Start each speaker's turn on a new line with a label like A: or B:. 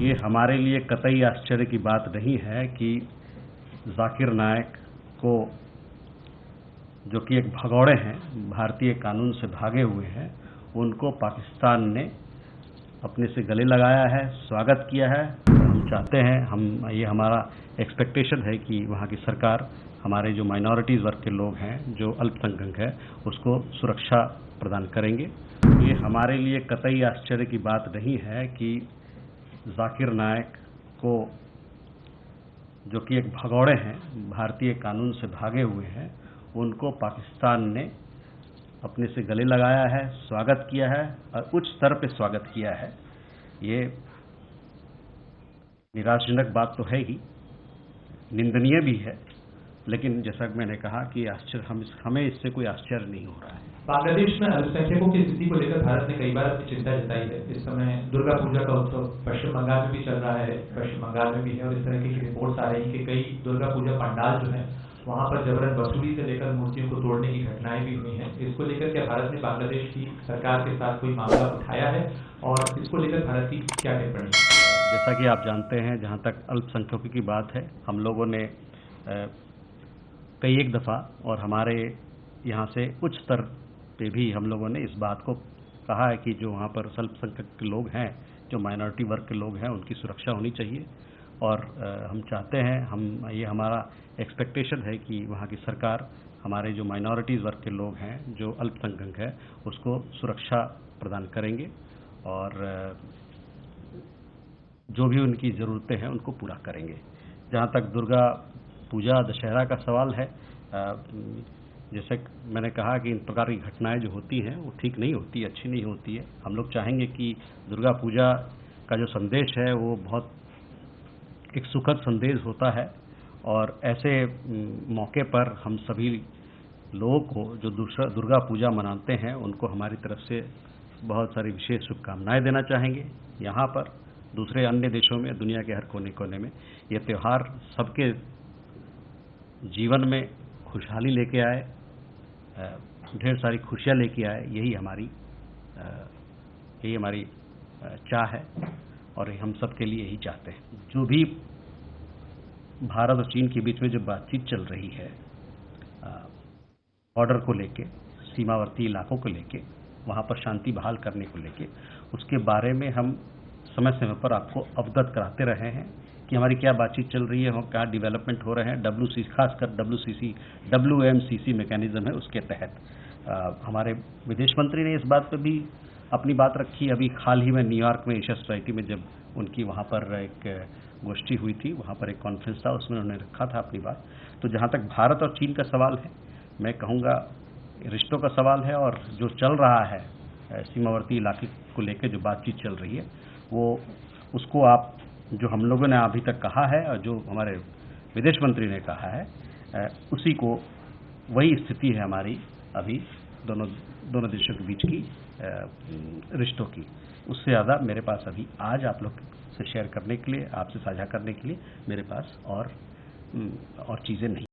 A: ये हमारे लिए कतई आश्चर्य की बात नहीं है कि जाकिर नायक को, जो कि एक भगौड़े हैं, भारतीय कानून से भागे हुए हैं, उनको पाकिस्तान ने अपने से गले लगाया है, स्वागत किया है। हम चाहते हैं, ये हमारा एक्सपेक्टेशन है कि वहाँ की सरकार हमारे जो माइनॉरिटीज़ वर्ग के लोग हैं, जो अल्पसंख्यक हैं, उसको सुरक्षा प्रदान करेंगे। ये हमारे लिए कतई आश्चर्य की बात नहीं है कि जाकिर नायक को, जो कि एक भगौड़े हैं, भारतीय कानून से भागे हुए हैं, उनको पाकिस्तान ने अपने से गले लगाया है, स्वागत किया है और उच्च स्तर पे स्वागत किया है। ये निराशाजनक बात तो है ही, निंदनीय भी है, लेकिन जैसा कि मैंने कहा कि हमें इससे कोई आश्चर्य नहीं हो रहा है।
B: बांग्लादेश में अल्पसंख्यकों की स्थिति को लेकर भारत ने कई बार अपनी चिंता जताई है। इस समय दुर्गा पूजा का उत्सव पश्चिम बंगाल में भी चल रहा है, पश्चिम बंगाल में भी है, और इस तरह की रिपोर्ट्स आ रही है कि कई दुर्गा पूजा पंडाल जो है वहां पर जबरन वसूली से लेकर मूर्तियों को तोड़ने की घटनाएं भी हुई हैं। इसको लेकर क्या भारत ने बांग्लादेश की सरकार के साथ कोई मामला उठाया है और इसको लेकर भारत की क्या टिप्पणी?
A: जैसा कि आप जानते हैं, जहाँ तक अल्पसंख्यकों की बात है, हम लोगों ने कई एक दफ़ा और हमारे यहाँ से उच्च स्तर पे भी हम लोगों ने इस बात को कहा है कि जो वहाँ पर अल्पसंख्यक के लोग हैं, जो माइनॉरिटी वर्ग के लोग हैं, उनकी सुरक्षा होनी चाहिए। और हम चाहते हैं, ये हमारा एक्सपेक्टेशन है कि वहाँ की सरकार हमारे जो माइनॉरिटीज़ वर्ग के लोग हैं, जो अल्पसंख्यक हैं, उसको सुरक्षा प्रदान करेंगे और जो भी उनकी ज़रूरतें हैं उनको पूरा करेंगे। जहाँ तक दुर्गा पूजा दशहरा का सवाल है, जैसे मैंने कहा कि इन प्रकार की घटनाएं जो होती हैं वो ठीक नहीं होती, अच्छी नहीं होती है। हम लोग चाहेंगे कि दुर्गा पूजा का जो संदेश है वो बहुत एक सुखद संदेश होता है, और ऐसे मौके पर हम सभी लोगों को जो दुर्गा पूजा मनाते हैं उनको हमारी तरफ से बहुत सारी विशेष शुभकामनाएं देना चाहेंगे। यहाँ पर दूसरे अन्य देशों में, दुनिया के हर कोने कोने में ये त्यौहार सबके जीवन में खुशहाली लेके आए, ढेर सारी खुशियाँ लेके आए, यही हमारी चाह है और हम सब के लिए यही चाहते हैं। जो भी भारत और चीन के बीच में जो बातचीत चल रही है बॉर्डर को लेके, सीमावर्ती इलाकों को लेके, वहाँ पर शांति बहाल करने को लेके, उसके बारे में हम समय समय पर आपको अवगत कराते रहे हैं कि हमारी क्या बातचीत चल रही है, क्या डेवलपमेंट हो रहे हैं। खासकर WMCC मैकेनिज्म है, उसके तहत हमारे विदेश मंत्री ने इस बात पर भी अपनी बात रखी। अभी हाल ही में न्यूयॉर्क में एशिया सोसाइटी में जब उनकी वहाँ पर एक गोष्ठी हुई थी, वहाँ पर एक कॉन्फ्रेंस था, उसमें उन्होंने रखा था अपनी बात। तो जहाँ तक भारत और चीन का सवाल है, मैं कहूँगा रिश्तों का सवाल है, और जो चल रहा है सीमावर्ती इलाके को लेकर जो बातचीत चल रही है, वो उसको आप जो हम लोगों ने अभी तक कहा है और जो हमारे विदेश मंत्री ने कहा है, उसी को, वही स्थिति है हमारी अभी दोनों देशों के बीच की रिश्तों की। उससे ज़्यादा मेरे पास अभी आज आप लोग से शेयर करने के लिए, आपसे साझा करने के लिए मेरे पास और चीज़ें नहीं।